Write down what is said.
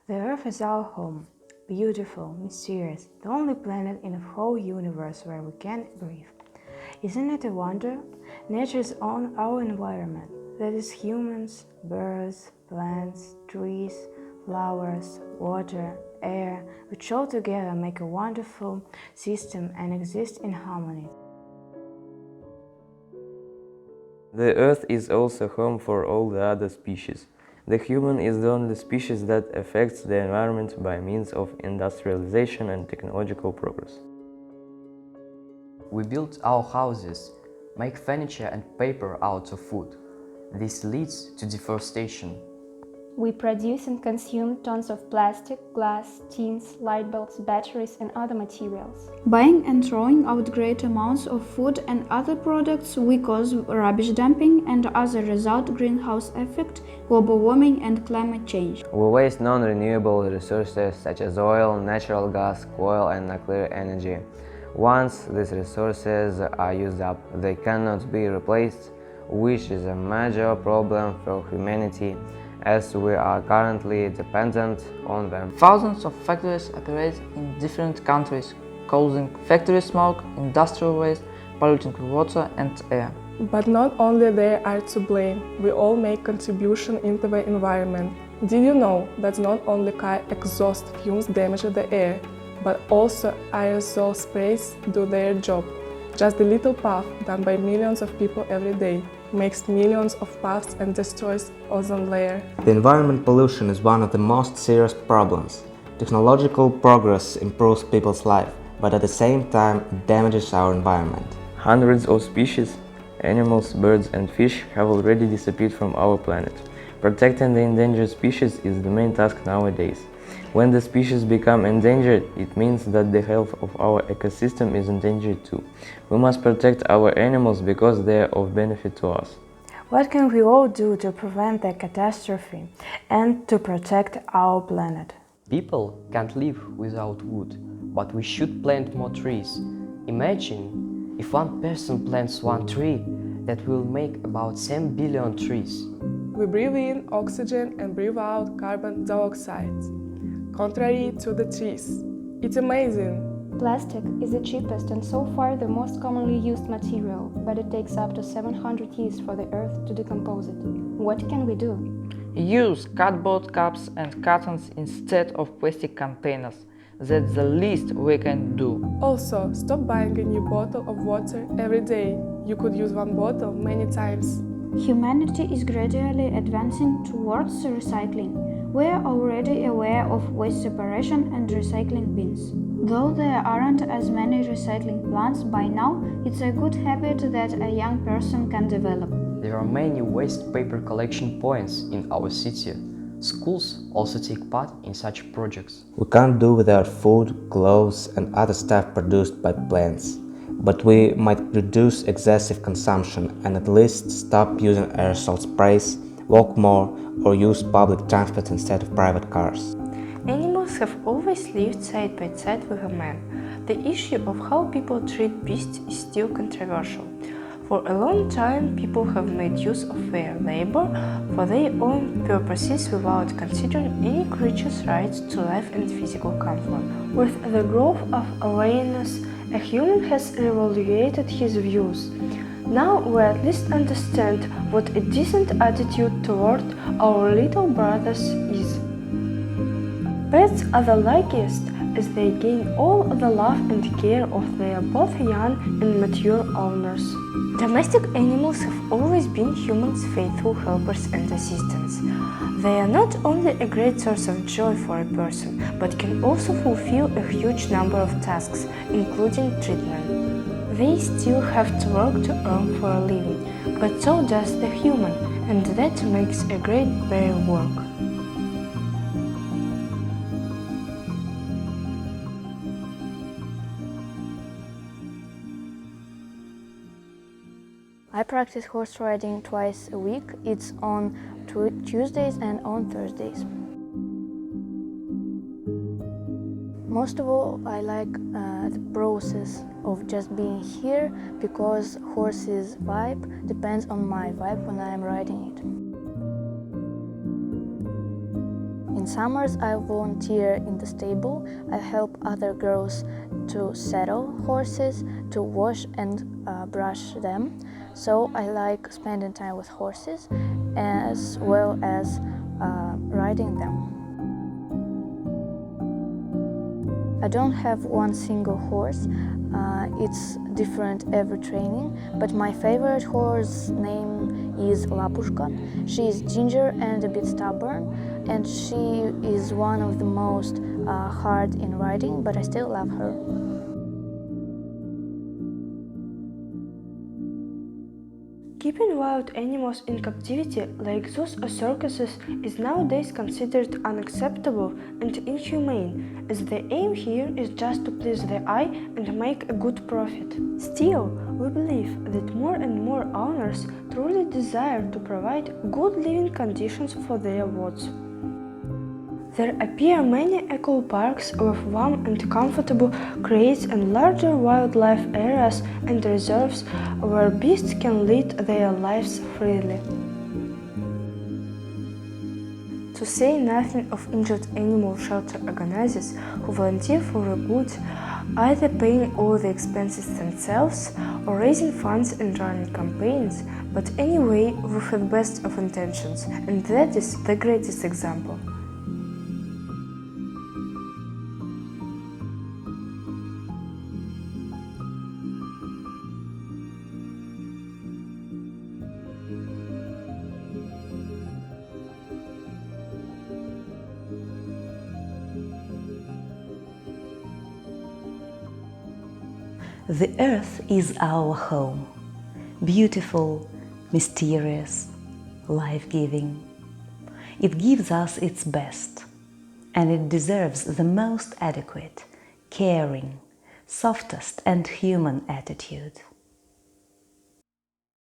The Earth is our home, beautiful, mysterious, the only planet in the whole universe where we can breathe. Isn't it a wonder? Nature is our environment, that is humans, birds, plants, trees, flowers, water, air, which all together make a wonderful system and exist in harmony. The Earth is also home for all the other species. The human is the only species that affects the environment by means of industrialization and technological progress. We build our houses, make furniture and paper out of wood. This leads to deforestation. We produce and consume tons of plastic, glass, tins, light bulbs, batteries and other materials. Buying and throwing out great amounts of food and other products, we cause rubbish dumping and as a result greenhouse effect, global warming and climate change. We waste non-renewable resources such as oil, natural gas, coal and nuclear energy. Once these resources are used up, they cannot be replaced, which is a major problem for humanity, as we are currently dependent on them. Thousands of factories operate in different countries, causing factory smoke, industrial waste, polluting water and air. But not only they are to blame, we all make contribution into the environment. Did you know that not only car exhaust fumes damage the air, but also aerosol sprays do their job? Just a little puff done by millions of people every day makes millions of puffs and destroys ozone layer. The environment pollution is one of the most serious problems. Technological progress improves people's life, but at the same time it damages our environment. Hundreds of species, animals, birds and fish have already disappeared from our planet. Protecting the endangered species is the main task nowadays. When the species become endangered, it means that the health of our ecosystem is endangered too. We must protect our animals because they are of benefit to us. What can we all do to prevent the catastrophe and to protect our planet? People can't live without wood, but we should plant more trees. Imagine if one person plants one tree, that will make about 10 billion trees. We breathe in oxygen and breathe out carbon dioxide, contrary to the trees. It's amazing. Plastic is the cheapest and so far the most commonly used material, but it takes up to 700 years for the earth to decompose it. What can we do? Use cardboard cups and cartons instead of plastic containers. That's the least we can do. Also, stop buying a new bottle of water every day. You could use one bottle many times. Humanity is gradually advancing towards recycling. We are already aware of waste separation and recycling bins. Though there aren't as many recycling plants by now, it's a good habit that a young person can develop. There are many waste paper collection points in our city. Schools also take part in such projects. We can't do without food, clothes and other stuff produced by plants. But we might reduce excessive consumption and at least stop using aerosol sprays, walk more, or use public transport instead of private cars. Animals have always lived side by side with a man. The issue of how people treat beasts is still controversial. For a long time, people have made use of their labor for their own purposes without considering any creature's rights to life and physical comfort. With the growth of awareness, a human has reevaluated his views. Now we at least understand what a decent attitude toward our little brothers is. Pets are the luckiest as they gain all the love and care of their both young and mature owners. Domestic animals have always been humans' faithful helpers and assistants. They are not only a great source of joy for a person, but can also fulfill a huge number of tasks, including treatment. They still have to work to earn for a living, but so does the human, and that makes a great bear work. I practice horse riding twice a week. It's on Tuesdays and on Thursdays. Most of all, I like the process of just being here because horse's vibe depends on my vibe when I am riding it. In In summers, I volunteer in the stable. I help other girls to saddle horses, to wash and brush them. So I like spending time with horses as well as riding them. I don't have one single horse. It's different every training, but my favorite horse name is Lapushka. She is ginger and a bit stubborn, and she is one of the most hard in riding, but I still love her. Keeping wild animals in captivity, like zoos or circuses, is nowadays considered unacceptable and inhumane, as the aim here is just to please the eye and make a good profit. Still, we believe that more and more owners truly desire to provide good living conditions for their pets. There appear many eco parks with warm and comfortable crates and larger wildlife areas and reserves where beasts can lead their lives freely. To say nothing of injured animal shelter organizers who volunteer for the good, either paying all the expenses themselves or raising funds and running campaigns, but anyway with the best of intentions, and that is the greatest example. The Earth is our home, beautiful, mysterious, life-giving. It gives us its best, and it deserves the most adequate, caring, softest and human attitude.